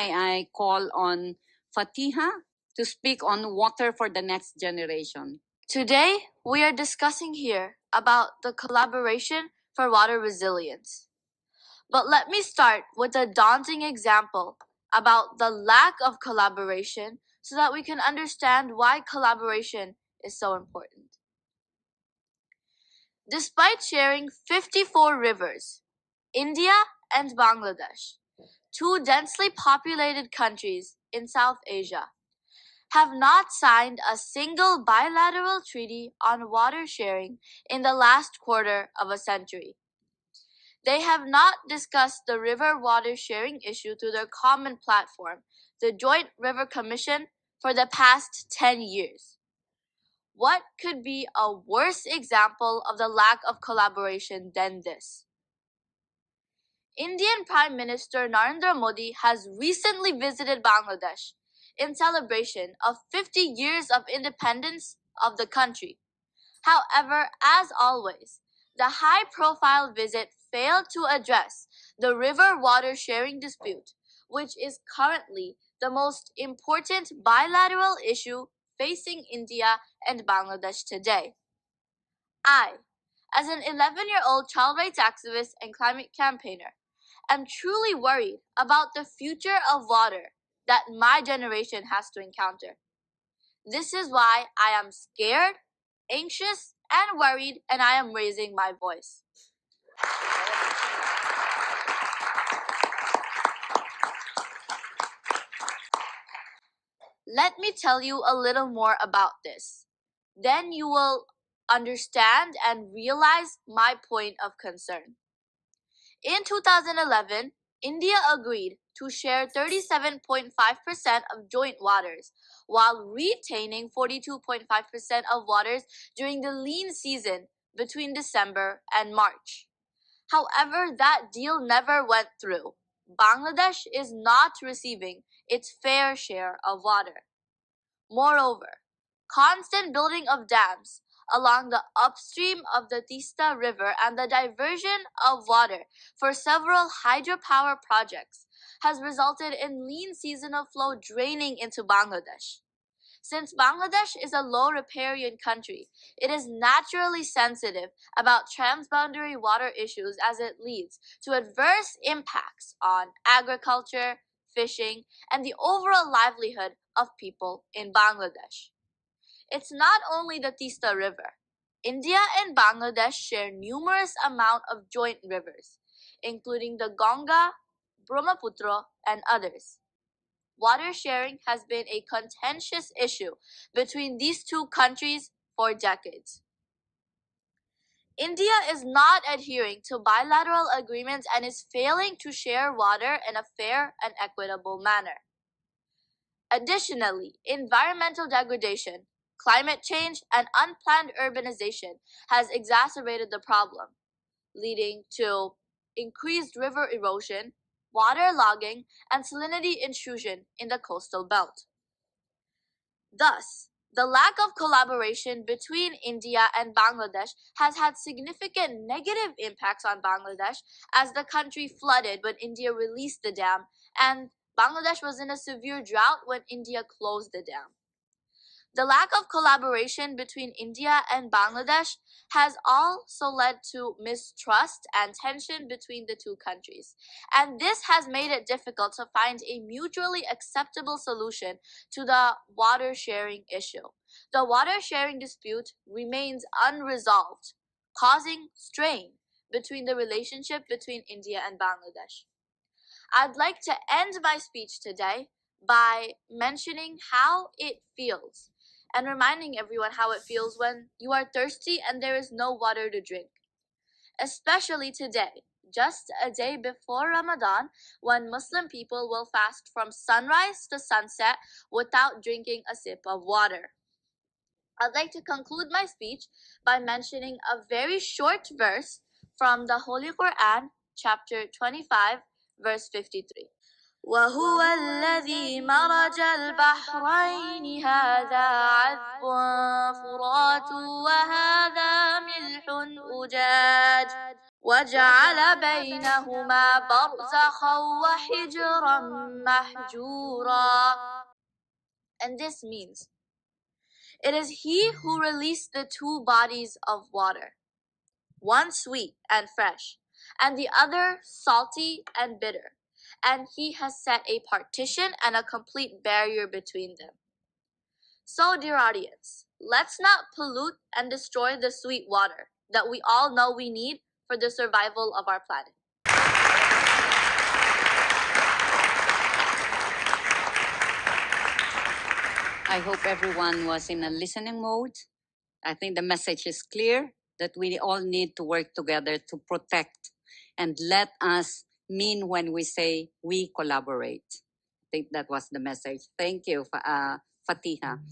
may I call on Faatiha to speak on water for the next generation. Today, we are discussing here about the collaboration for water resilience. But let me start with a daunting example about the lack of collaboration so that we can understand why collaboration is so important. Despite sharing 54 rivers, India and Bangladesh, two densely populated countries in South Asia, have not signed a single bilateral treaty on water sharing in the last quarter of a century. They have not discussed the river water sharing issue through their common platform, the Joint River Commission, for the past 10 years. What could be a worse example of the lack of collaboration than this? Indian Prime Minister Narendra Modi has recently visited Bangladesh in celebration of 50 years of independence of the country. However, as always, the high-profile visit failed to address the river water sharing dispute, which is currently the most important bilateral issue facing India and Bangladesh today. I, as an 11-year-old child rights activist and climate campaigner, am truly worried about the future of water that my generation has to encounter. This is why I am scared, anxious, and worried, and I am raising my voice. Let me tell you a little more about this. Then you will understand and realize my point of concern. In 2011, India agreed to share 37.5% of joint waters, while retaining 42.5% of waters during the lean season between December and March. However, that deal never went through. Bangladesh is not receiving its fair share of water. Moreover, constant building of dams along the upstream of the Tista River and the diversion of water for several hydropower projects has resulted in lean seasonal flow draining into Bangladesh. Since Bangladesh is a low riparian country, it is naturally sensitive about transboundary water issues as it leads to adverse impacts on agriculture, fishing, and the overall livelihood of people in Bangladesh. It's not only the Tista River. India and Bangladesh share numerous amount of joint rivers, including the Ganga, Brahmaputra, and others. Water sharing has been a contentious issue between these two countries for decades. India is not adhering to bilateral agreements and is failing to share water in a fair and equitable manner. Additionally, environmental degradation, climate change, and unplanned urbanization has exacerbated the problem, leading to increased river erosion, water logging, and salinity intrusion in the coastal belt. Thus, the lack of collaboration between India and Bangladesh has had significant negative impacts on Bangladesh as the country flooded when India released the dam, and Bangladesh was in a severe drought when India closed the dam. The lack of collaboration between India and Bangladesh has also led to mistrust and tension between the two countries, and this has made it difficult to find a mutually acceptable solution to the water sharing issue. The water sharing dispute remains unresolved, causing strain between the relationship between India and Bangladesh. I'd like to end my speech today by mentioning how it feels and reminding everyone how it feels when you are thirsty and there is no water to drink. Especially today, just a day before Ramadan, when Muslim people will fast from sunrise to sunset without drinking a sip of water. I'd like to conclude my speech by mentioning a very short verse from the Holy Quran, chapter 25, verse 53. وهو الذي مرج البحرين هذا عذب فرات وهذا ملح أجاج وَجَعَلَ بَيْنَهُمَا بَرْزَخًا وَحِجْرًا مَحْجُورًا. And this means, it is He who released the two bodies of water, one sweet and fresh, and the other salty and bitter, and He has set a partition and a complete barrier between them. So, dear audience, let's not pollute and destroy the sweet water that we all know we need for the survival of our planet. I hope everyone was in a listening mode. I think the message is clear that we all need to work together to protect, and let us mean when we say we collaborate. I think that was the message. Thank you, Fatiha.